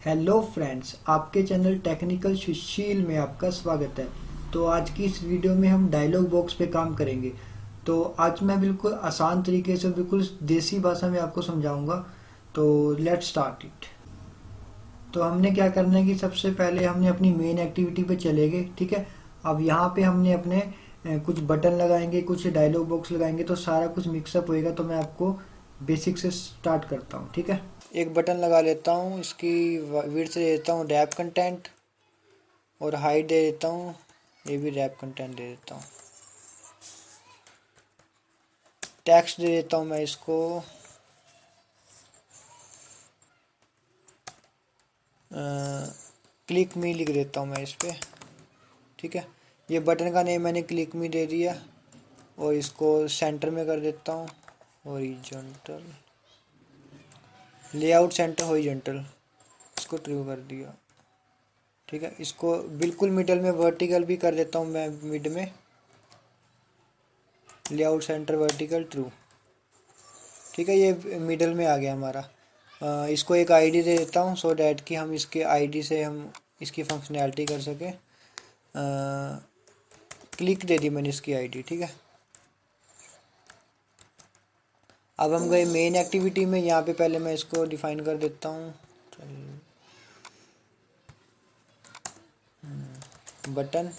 Hello friends, आपके channel technical सुशील में आपका स्वागत है। तो आज की इस वीडियो में हम डायलॉग बॉक्स पे काम करेंगे। तो आज मैं बिल्कुल आसान तरीके से बिल्कुल देसी भाषा में आपको समझाऊंगा। तो लेट्स स्टार्ट इट। तो हमने क्या करना है कि सबसे पहले हमने अपनी मेन एक्टिविटी पे चले गए, ठीक है। अब यहाँ पे हमने अपने कुछ बटन लगाएंगे, कुछ डायलॉग बॉक्स लगाएंगे, तो सारा कुछ मिक्सअप होएगा। तो मैं आपको बेसिक से स्टार्ट करता हूँ, ठीक है। एक बटन लगा लेता हूँ, इसकी विड्थ दे देता हूँ रैप कंटेंट और हाइट दे देता हूँ, ये भी रैप कंटेंट दे देता हूँ। टेक्स्ट दे देता हूँ मैं इसको क्लिक मी लिख देता हूँ मैं इस पे, ठीक है। ये बटन का नेम मैंने क्लिक मी दे दिया और इसको सेंटर में कर देता हूँ, हॉरिजॉन्टल लेआउट सेंटर हॉरिजॉन्टल, इसको ट्रू कर दिया, ठीक है। इसको बिल्कुल मिडल में वर्टिकल भी कर देता हूँ मैं, मिड में लेआउट सेंटर वर्टिकल ट्रू, ठीक है। ये मिडल में आ गया हमारा। इसको एक आईडी दे देता हूँ सो डैट कि हम इसके आईडी से हम इसकी फंक्शनैलिटी कर सकें। क्लिक दे दी मैंने इसकी आईडी, ठीक है। अब हम गए मेन एक्टिविटी में। यहाँ पे पहले मैं इसको डिफाइन कर देता हूँ, बटन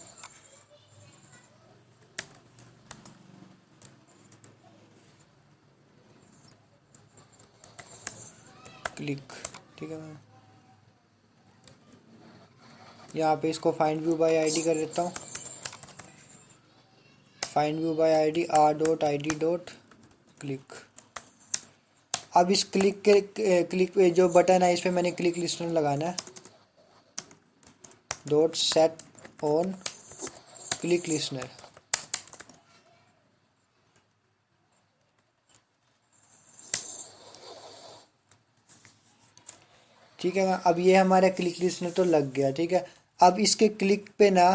क्लिक, ठीक है। मैं यहाँ पे इसको फाइंड व्यू बाय आईडी कर देता हूँ, find view bye ID r.id.click। अब इस क्लिक पे जो बटन है इस पे मैंने क्लिक लिस्टनर लगाना है, dot set on click listener, ठीक है। अब ये हमारा क्लिक लिस्टनर तो लग गया, ठीक है। अब इसके क्लिक पे ना,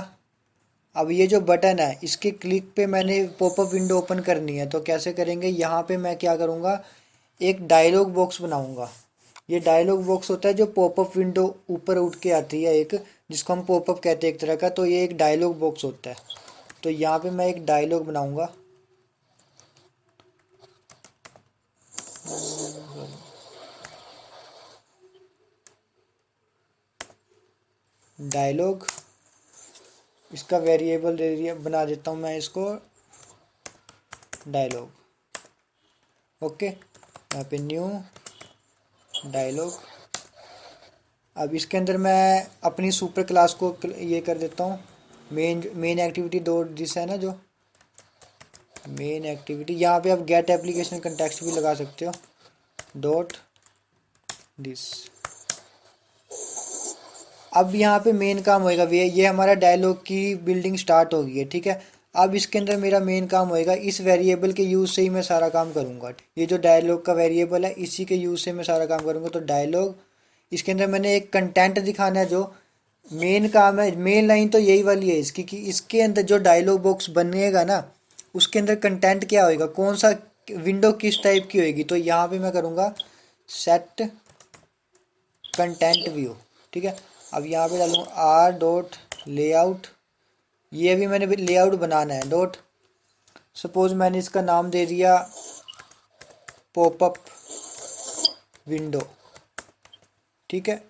अब ये जो बटन है इसके क्लिक पे मैंने पॉपअप विंडो ओपन करनी है। तो कैसे करेंगे, यहाँ पे मैं क्या करूँगा, एक डायलॉग बॉक्स बनाऊंगा। ये डायलॉग बॉक्स होता है जो पॉपअप विंडो ऊपर उठ के आती है एक, जिसको हम पॉपअप कहते हैं एक तरह का। तो ये एक डायलॉग बॉक्स होता है। तो यहाँ पे मैं एक डायलॉग बनाऊंगा, डायलॉग, इसका वेरिएबल दे दिया, बना देता हूँ मैं इसको डायलॉग, ओके। यहाँ पे न्यू डायलॉग। अब इसके अंदर मैं अपनी सुपर क्लास को ये कर देता हूँ, मेन एक्टिविटी डॉट दिस है ना, जो मेन एक्टिविटी। यहाँ पे आप गेट एप्लीकेशन कंटेक्स्ट भी लगा सकते हो, डॉट दिस। अब यहाँ पे मेन काम होएगा, ये हमारा डायलॉग की बिल्डिंग स्टार्ट हो गई है, ठीक है। अब इसके अंदर मेरा मेन काम होएगा, इस वेरिएबल के यूज़ से ही मैं सारा काम करूँगा। ये जो डायलॉग का वेरिएबल है इसी के यूज़ से मैं सारा काम करूँगा। तो डायलॉग, इसके अंदर मैंने एक कंटेंट दिखाना है। जो मेन काम है, मेन लाइन तो यही वाली है इसकी, कि इसके अंदर जो डायलॉग बॉक्स बनेगा ना, उसके अंदर कंटेंट क्या होएगा, कौन सा विंडो किस टाइप की होएगी। तो यहाँ पे मैं करूँगा सेट कंटेंट व्यू, ठीक है। अब यहाँ पे डालूंगा आर डॉट लेआउट, ये भी मैंने लेआउट बनाना है, डॉट सपोज मैंने इसका नाम दे दिया पॉपअप विंडो, ठीक है।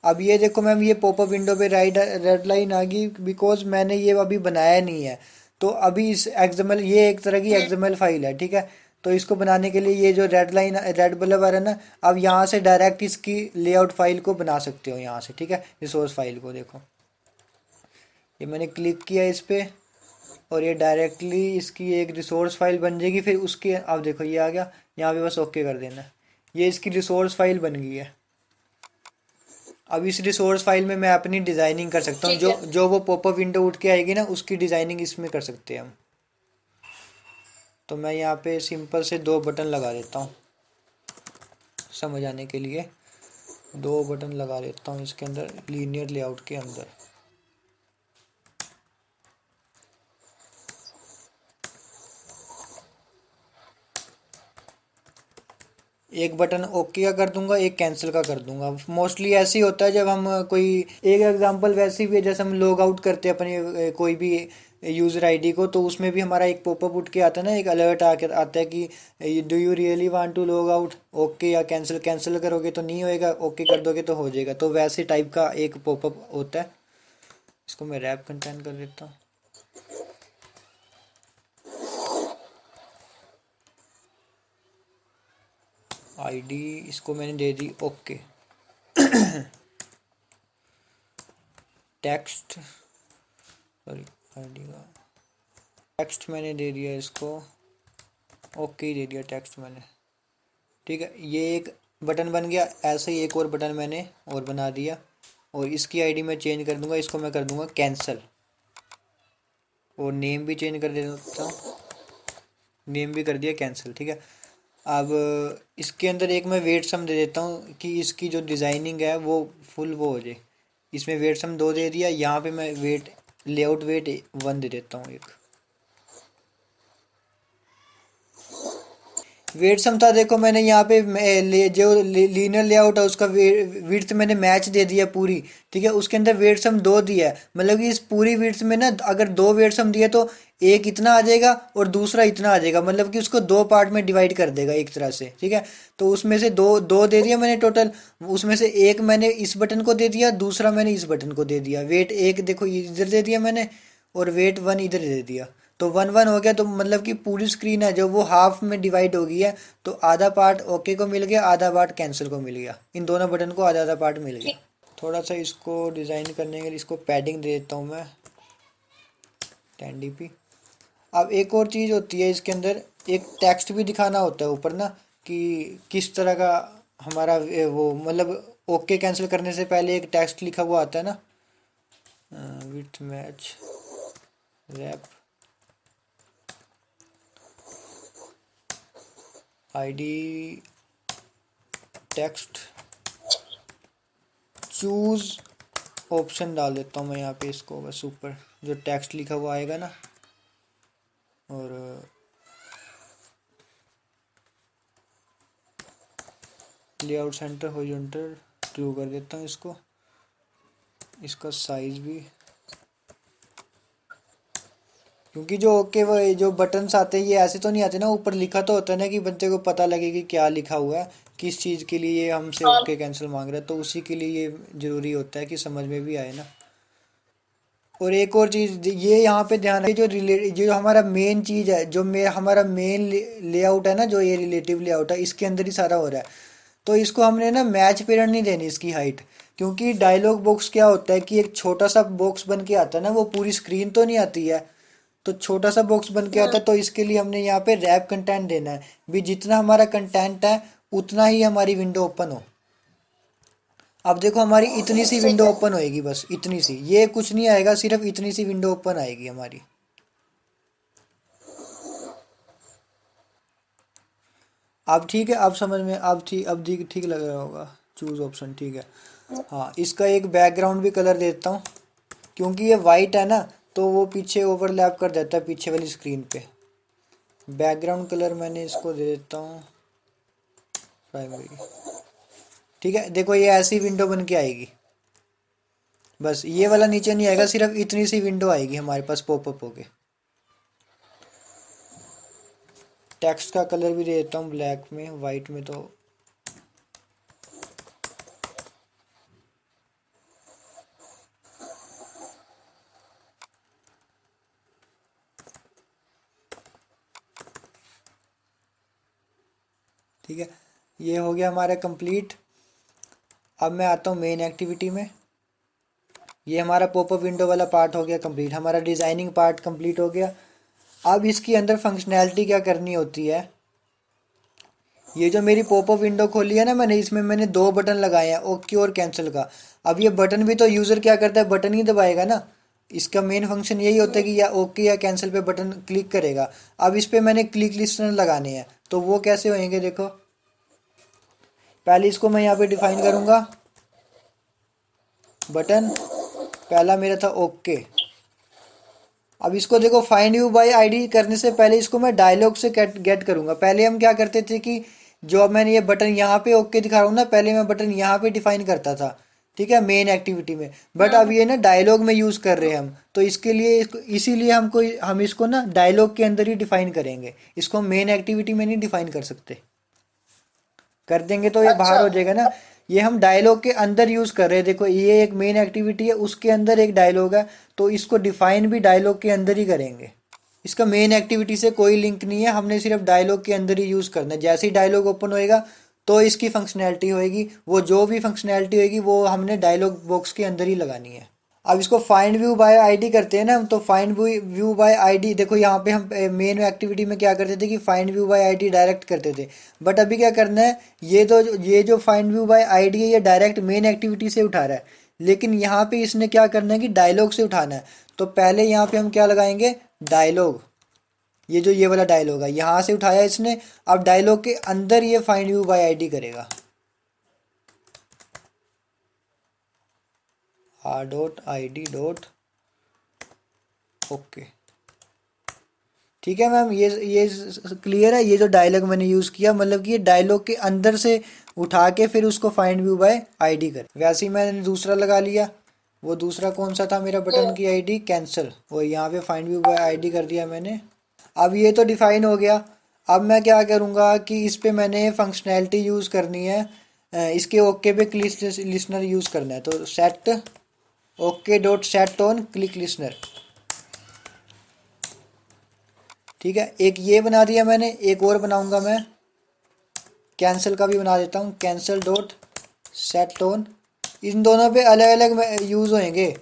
अब ये देखो मैम, ये पॉपअप विंडो पे रेड लाइन आ गई, बिकॉज मैंने ये अभी बनाया नहीं है। तो अभी इस एक्सएमएल, ये एक तरह की एक्सएमएल फाइल है, ठीक है। तो इसको बनाने के लिए ये जो रेड लाइन, रेड बल्ब आ रहा है ना, अब यहाँ से डायरेक्ट इसकी लेआउट फाइल को बना सकते हो यहाँ से, ठीक है। रिसोर्स फाइल को देखो, ये मैंने क्लिक किया इस पे और ये डायरेक्टली इसकी एक रिसोर्स फाइल बन जाएगी। फिर उसके, अब देखो ये आ गया, यहाँ पे बस ओके कर देना। ये इसकी रिसोर्स फाइल बन गई है। अब इस रिसोर्स फाइल में मैं अपनी डिज़ाइनिंग कर सकता हूँ, जो जो वो पॉपअप विंडो उठ के आएगी ना, उसकी डिज़ाइनिंग इसमें कर सकते हैं हम। तो मैं यहाँ पे सिंपल से दो बटन लगा देता हूँ समझ आने के लिए, दो बटन लगा देता हूँ इसके अंदर लीनियर लेआउट के अंदर। एक बटन ओके का कर दूंगा, एक कैंसिल का कर दूंगा। मोस्टली ऐसे ही होता है जब हम कोई, एक एग्जांपल वैसी भी है जैसे हम लॉग आउट करते हैं अपनी कोई भी यूज़र आईडी को, तो उसमें भी हमारा एक पॉपअप उठ के आता है ना, एक अलर्ट आके आता है कि do you really want to log out, okay या कैंसिल। कैंसिल करोगे तो नहीं होएगा, ओके कर दोगे तो हो जाएगा। तो वैसे टाइप का एक पॉपअप होता है। इसको मैं रैप कंटेंट कर देता हूँ। आईडी इसको मैंने दे दी ओके। टेक्स्ट, सॉरी, आईडी का टेक्स्ट मैंने दे दिया इसको ओके ही दे दिया टेक्स्ट मैंने। ठीक है, ये एक बटन बन गया। ऐसे ही एक और बटन मैंने और बना दिया, और इसकी आईडी मैं चेंज कर दूंगा, इसको मैं कर दूंगा कैंसल, और नेम भी चेंज कर देता हूँ, नेम भी कर दिया कैंसिल। ठीक है, अब इसके अंदर एक मैं वेट सम दे देता हूँ कि इसकी जो डिज़ाइनिंग है वो फुल वो हो जाए। इसमें वेट सम 2 दे दिया, यहाँ पे मैं वेट लेआउट वेट 1 दे देता हूँ एक। वेट सम था, देखो मैंने यहाँ पे जो लीनियर लेआउट है उसका विड्थ मैंने मैच दे दिया पूरी। ठीक है, उसके अंदर वेट सम 2 दिया है, मतलब कि इस पूरी विड्थ में ना अगर 2 वेट सम दिए तो एक इतना आ जाएगा और दूसरा इतना आ जाएगा, मतलब कि उसको 2 पार्ट में डिवाइड कर देगा एक तरह से। ठीक है, तो उसमें से दो दो दे दिया मैंने टोटल, उसमें से एक मैंने इस बटन को दे दिया, दूसरा मैंने इस बटन को दे दिया। वेट एक देखो इधर दे दिया मैंने, और वेट 1 इधर दे दिया, तो 1 1 हो गया। तो मतलब कि पूरी स्क्रीन है जो वो हाफ में डिवाइड हो गई है। तो आधा पार्ट ओके को मिल गया, आधा पार्ट कैंसिल को मिल गया, इन दोनों बटन को आधा आधा पार्ट मिल गया। थोड़ा सा इसको डिज़ाइन करने के लिए इसको पैडिंग दे देता हूँ मैं 10 dp। अब एक और चीज़ होती है इसके अंदर, एक टेक्स्ट भी दिखाना होता है ऊपर ना, कि किस तरह का हमारा वो मतलब ओके कैंसिल करने से पहले एक टेक्स्ट लिखा हुआ आता है ना, with match wrap ID text choose option डाल देता हूँ मैं यहाँ पे इसको, बस ऊपर जो टेक्स्ट लिखा हुआ आएगा ना, और लेआउट सेंटर हॉरिजॉन्टल ट्रू कर देता हूँ इसको, इसका साइज भी, क्योंकि जो ओके वो जो बटन्स आते हैं ये ऐसे तो नहीं आते ना, ऊपर लिखा तो होता है ना कि बच्चे को पता लगे कि क्या लिखा हुआ है, किस चीज़ के लिए ये हमसे ओके कैंसिल मांग रहा है। तो उसी के लिए ये ज़रूरी होता है कि समझ में भी आए ना। और एक और चीज़ ये यहाँ पे ध्यान रखिए, जो हमारा मेन चीज़ है, जो हमारा मेन लेआउट है ना, जो ये रिलेटिव लेआउट है, इसके अंदर ही सारा हो रहा है। तो इसको हमने ना मैच पीरियड नहीं देनी इसकी हाइट, क्योंकि डायलॉग बॉक्स क्या होता है कि एक छोटा सा बॉक्स बन के आता है ना, वो पूरी स्क्रीन तो नहीं आती है। तो छोटा सा बॉक्स बन के आता है, तो इसके लिए हमने यहाँ पे रैप कंटेंट देना है भी, जितना हमारा कंटेंट है उतना ही हमारी विंडो ओपन हो। अब देखो हमारी इतनी सी विंडो ओपन होएगी, बस इतनी सी, ये कुछ नहीं आएगा, सिर्फ इतनी सी विंडो ओपन आएगी हमारी। अब ठीक है, अब समझ में, अब ठीक ठीक लग रहा होगा। चूज ऑप्शन ठीक है। हाँ, इसका एक बैकग्राउंड भी कलर देता हूँ, क्योंकि ये वाइट है ना, तो वो पीछे ओवरलैप कर देता है पीछे वाली स्क्रीन पे। बैकग्राउंड कलर मैंने इसको दे देता हूँ प्राइमरी। ठीक है, देखो ये ऐसी विंडो बन के आएगी, बस ये वाला नीचे नहीं आएगा, सिर्फ इतनी सी विंडो आएगी हमारे पास पॉपअप होके। टेक्स्ट का कलर भी दे देता हूँ ब्लैक में, वाइट में तो ठीक है। ये हो गया हमारा कंप्लीट। अब मैं आता हूँ मेन एक्टिविटी में। ये हमारा पॉपअप विंडो वाला पार्ट हो गया कंप्लीट, हमारा डिज़ाइनिंग पार्ट कंप्लीट हो गया। अब इसके अंदर फंक्शनैलिटी क्या करनी होती है, ये जो मेरी पॉपअप विंडो खोली है ना मैंने, इसमें मैंने 2 बटन लगाए हैं, ओके और कैंसिल का। अब ये बटन भी तो यूज़र क्या करता है, बटन ही दबाएगा ना। इसका मेन फंक्शन यही होता है कि या ओके या कैंसिल पे बटन क्लिक करेगा। अब इस पे मैंने क्लिक लिस्टनर लगाने हैं, तो वो कैसे होंगे देखो। पहले इसको मैं यहाँ पे डिफाइन करूँगा, बटन पहला मेरा था ओके। अब इसको देखो, फाइंड यू बाय आईडी करने से पहले इसको मैं डायलॉग से गेट करूँगा। पहले हम क्या करते थे कि जो अब मैंने ये बटन यहाँ पे ओके दिखा रहा हूँ ना, पहले मैं बटन यहाँ पे डिफाइन करता था, ठीक है, मेन एक्टिविटी में, बट अब ये ना डायलॉग में यूज़ कर रहे हैं हम, तो इसके लिए इसीलिए हम इसको ना डायलॉग के अंदर ही डिफाइन करेंगे, इसको मेन एक्टिविटी में नहीं डिफाइन कर सकते। कर देंगे तो ये बाहर अच्छा। हो जाएगा ना। ये हम डायलॉग के अंदर यूज कर रहे हैं, देखो ये एक मेन एक्टिविटी है, उसके अंदर एक डायलॉग है, तो इसको डिफाइन भी डायलॉग के अंदर ही करेंगे। इसका मेन एक्टिविटी से कोई लिंक नहीं है, हमने सिर्फ डायलॉग के अंदर ही यूज करना है। जैसे ही डायलॉग ओपन होएगा तो इसकी फंक्शनैलिटी होएगी, वो जो भी फंक्शनैलिटी होएगी वो हमने डायलॉग बॉक्स के अंदर ही लगानी है। अब इसको फाइंड व्यू बाय आईडी करते हैं ना, तो फाइंड व्यू बाय आईडी, देखो यहाँ पे हम मेन एक्टिविटी में क्या करते थे कि find view bye ID direct करते थे, बट अभी क्या करना है, ये जो फाइंड व्यू बाय आईडी है ये डायरेक्ट मेन एक्टिविटी से उठा रहा है, लेकिन यहाँ पे इसने क्या करना है कि डायलॉग से उठाना है। तो पहले यहाँ पे हम क्या लगाएंगे, डायलॉग, ये वाला डायलॉग है यहाँ से उठाया इसने, अब डायलॉग के अंदर ये फाइंड व्यू बाय आईडी करेगा, r.id. ओके, ठीक है मैम, ये क्लियर है। ये जो डायलॉग मैंने यूज़ किया, मतलब कि ये डायलॉग के अंदर से उठा के फिर उसको फाइंड व्यू बाय आईडी कर, वैसे ही मैंने दूसरा लगा लिया। वो दूसरा कौन सा था मेरा बटन की आईडी, कैंसिल, वो यहाँ पे फाइंड व्यू बाय आईडी कर दिया मैंने। अब ये तो डिफाइन हो गया। अब मैं क्या करूँगा कि इस पे मैंने फंक्शनैलिटी यूज़ करनी है, इसके ओके पे क्लिक लिसनर यूज़ करना है, तो set okay dot set on click listener, ठीक है, एक ये बना दिया मैंने, एक और बनाऊंगा मैं, कैंसिल का भी बना देता हूँ, कैंसिल डॉट सेट ऑन। इन दोनों पे अलग अलग यूज़ होंगे,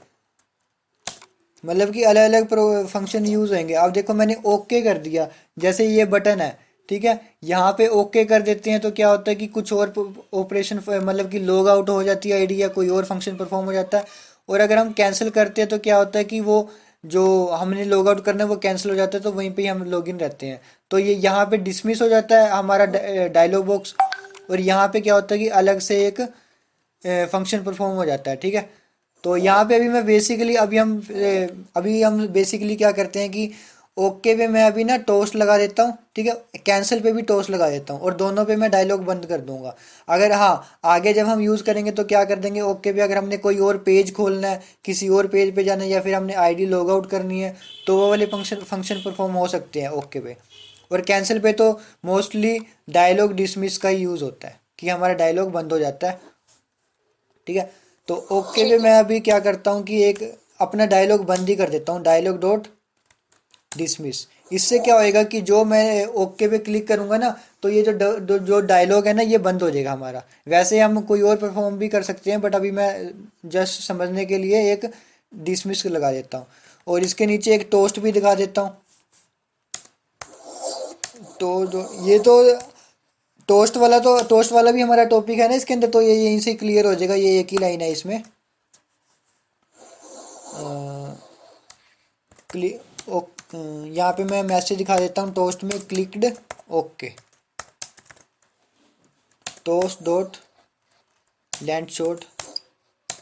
मतलब कि अलग अलग फंक्शन यूज़ होंगे। अब देखो मैंने ओके कर दिया, जैसे ये बटन है, ठीक है, यहाँ पे ओके कर देते हैं तो क्या होता है कि कुछ और ऑपरेशन, मतलब कि लॉग आउट हो जाती है आईडी या कोई और फंक्शन परफॉर्म हो जाता है। और अगर हम कैंसिल करते हैं तो क्या होता है कि वो जो हमने लॉग आउट करना है वो कैंसिल हो जाता है, तो वहीं पे ही हम लॉग इन रहते हैं। तो ये यहाँ पे डिसमिस हो जाता है हमारा डायलॉग बॉक्स, और यहाँ पे क्या होता है कि अलग से एक फंक्शन परफॉर्म हो जाता है, ठीक है। तो यहाँ पे अभी मैं बेसिकली अभी हम बेसिकली क्या करते हैं कि ओके पे मैं अभी ना टोस्ट लगा देता हूँ, ठीक है, कैंसिल पे भी टोस्ट लगा देता हूँ, और दोनों पे मैं डायलॉग बंद कर दूंगा। अगर हाँ, आगे जब हम यूज़ करेंगे तो क्या कर देंगे, ओके पे अगर हमने कोई और पेज खोलना है, किसी और पेज पे जाना है, या फिर हमने आईडी लॉग आउट करनी है, तो वो वाले फंक्शन परफॉर्म हो सकते हैं ओके पे। और कैंसिल पे तो मोस्टली डायलॉग डिसमिस का ही यूज़ होता है कि हमारा डायलॉग बंद हो जाता है, ठीक है। तो ओके पे ठीक है। मैं अभी क्या करता हूँ कि एक अपना डायलॉग बंद ही कर देता हूँ, डायलॉग डॉट डिसमिस। इससे क्या होएगा कि जो मैं ओके पे क्लिक करूंगा ना, तो ये जो डायलॉग है ना ये बंद हो जाएगा हमारा। वैसे हम कोई और परफॉर्म भी कर सकते हैं, बट अभी मैं जस्ट समझने के लिए एक डिसमिस लगा देता हूँ, और इसके नीचे एक टोस्ट भी दिखा देता हूँ। तो जो ये तो टोस्ट वाला भी हमारा टॉपिक है ना इसके अंदर, तो ये यहीं से क्लियर हो जाएगा, ये एक ही लाइन है इसमें। यहाँ पे मैं मैसेज दिखा देता हूँ, टोस्ट में clicked okay, toast dot land shot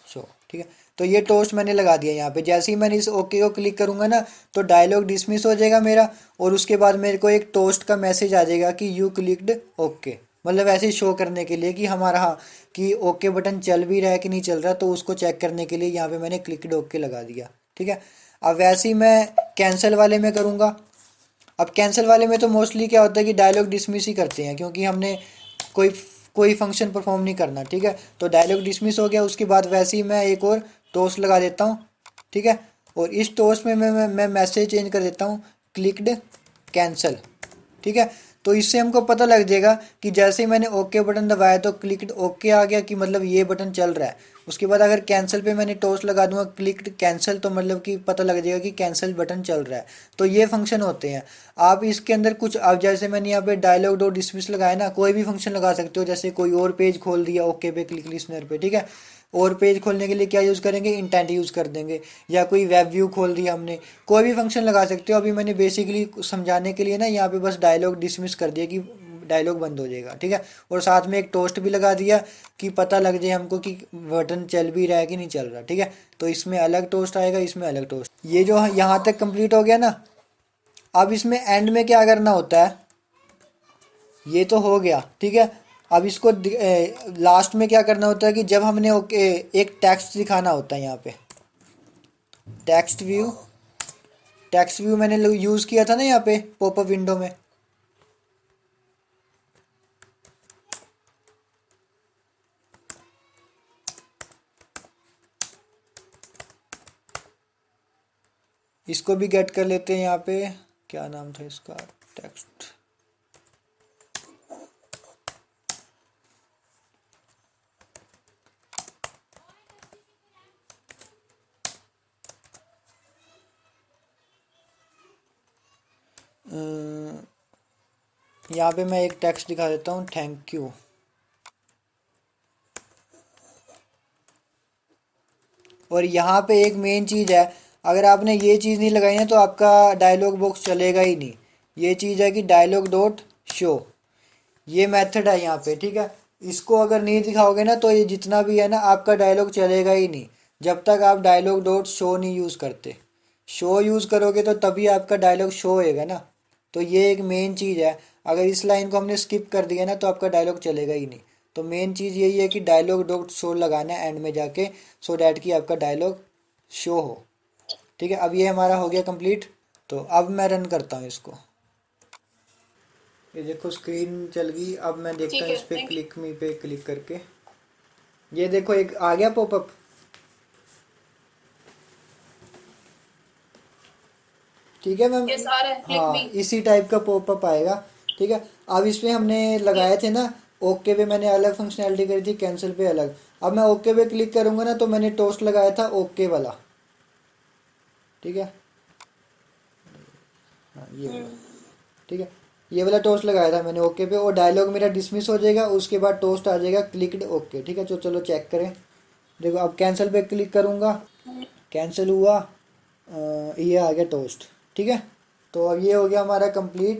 show, ठीक है। तो ये टोस्ट मैंने लगा दिया यहाँ पे, जैसे ही मैंने इस ओके को क्लिक करूंगा ना, तो डायलॉग डिसमिस हो जाएगा मेरा, और उसके बाद मेरे को एक टोस्ट का मैसेज आ जाएगा कि यू क्लिक्ड ओके, मतलब ऐसे ही शो करने के लिए कि हमारा, हाँ, कि ओके बटन चल भी रहा है कि नहीं चल रहा, तो उसको चेक करने के लिए यहाँ पे मैंने क्लिक्ड ओके लगा दिया, ठीक है। अब वैसे ही मैं कैंसिल वाले में करूँगा। अब कैंसिल वाले में तो मोस्टली क्या होता है कि डायलॉग डिसमिस ही करते हैं, क्योंकि हमने कोई कोई फंक्शन परफॉर्म नहीं करना, ठीक है। तो डायलॉग डिसमिस हो गया, उसके बाद वैसे ही मैं एक और टोस्ट लगा देता हूँ, ठीक है। और इस टोस्ट में मैं मैसेज चेंज कर देता हूँ, क्लिक्ड कैंसिल, ठीक है। तो इससे हमको पता लग जाएगा कि जैसे ही मैंने ओके बटन दबाया तो क्लिक्ड ओके आ गया, कि मतलब ये बटन चल रहा है। उसके बाद अगर कैंसिल पे मैंने टोस्ट लगा दूंगा क्लिक्ड कैंसिल, तो मतलब कि पता लग जाएगा कि कैंसिल बटन चल रहा है। तो ये फंक्शन होते हैं। आप इसके अंदर कुछ, अब जैसे मैंने यहाँ पे डायलॉग डॉट डिसमिस लगाया ना, कोई भी फंक्शन लगा सकते हो, जैसे कोई और पेज खोल दिया ओके पे क्लिक लिसनर पे, ठीक है। और पेज खोलने के लिए क्या यूज़ करेंगे, इंटेंट यूज़ कर देंगे, या कोई वेब व्यू खोल दिया हमने, कोई भी फंक्शन लगा सकते हो। अभी मैंने बेसिकली समझाने के लिए ना यहाँ पे बस डायलॉग डिसमिस कर दिया कि डायलॉग बंद हो जाएगा, ठीक है। और साथ में एक टोस्ट भी लगा दिया कि पता लग जाए हमको कि बटन चल भी रहा है कि नहीं चल रहा, ठीक है। तो इसमें अलग टोस्ट आएगा, इसमें अलग टोस्ट। ये जो यहाँ तक कंप्लीट हो गया ना, अब इसमें एंड में क्या करना होता है, ये तो हो गया, ठीक है। अब इसको लास्ट में क्या करना होता है कि जब हमने ओके एक टेक्स्ट दिखाना होता है यहाँ पे, टेक्स्ट व्यू, टेक्स्ट व्यू मैंने यूज़ किया था ना यहाँ पे पॉपअप विंडो में। इसको भी गेट कर लेते हैं यहाँ पे, क्या नाम था इसका, टेक्स्ट। यहाँ पे मैं एक टेक्स्ट दिखा देता हूँ, थैंक यू। और यहाँ पे एक मेन चीज़ है, अगर आपने ये चीज़ नहीं लगाई है तो आपका डायलॉग बॉक्स चलेगा ही नहीं। ये चीज़ है कि डायलॉग डॉट शो, ये मेथड है यहाँ पे, ठीक है। इसको अगर नहीं दिखाओगे ना तो ये जितना भी है ना आपका डायलॉग चलेगा ही नहीं, जब तक आप डायलॉग डॉट शो नहीं यूज़ करते। शो यूज़ करोगे तो तभी आपका डायलॉग शो होएगा ना। तो ये एक मेन चीज़ है, अगर इस लाइन को हमने स्किप कर दिया ना तो आपका डायलॉग चलेगा ही नहीं। तो मेन चीज़ यही है कि डायलॉग डॉट शो लगाना है एंड में जाके, सो डैट कि आपका डायलॉग शो हो, ठीक है। अब ये हमारा हो गया कंप्लीट। तो अब मैं रन करता हूँ इसको। ये देखो स्क्रीन चल गई। अब मैं देखता ठीक हूँ है, इस पे, थैंक यू। क्लिक मी पे क्लिक करके, ये देखो एक आ गया पॉपअप, ठीक है मैम। यस, आ रहा है, क्लिक मी। हाँ, इसी टाइप का पॉपअप आएगा, ठीक है। अब इसमें हमने लगाए थे ना, ओके पे मैंने अलग फंक्शनैलिटी करी थी, कैंसिल पे अलग। अब मैं ओके पे क्लिक करूंगा ना तो मैंने टोस्ट लगाया था ओके वाला, ठीक है। हाँ ये वाला, हम्म। ठीक है। ये वाला टोस्ट लगाया था मैंने ओके पे, और डायलॉग मेरा डिसमिस हो जाएगा, उसके बाद टोस्ट आ जाएगा क्लिक्ड ओके, ठीक है। तो चलो चेक करें। देखो अब कैंसिल पे क्लिक करूंगा, कैंसिल हुआ, ये आ गया टोस्ट, ठीक है। तो अब ये हो गया हमारा कंप्लीट।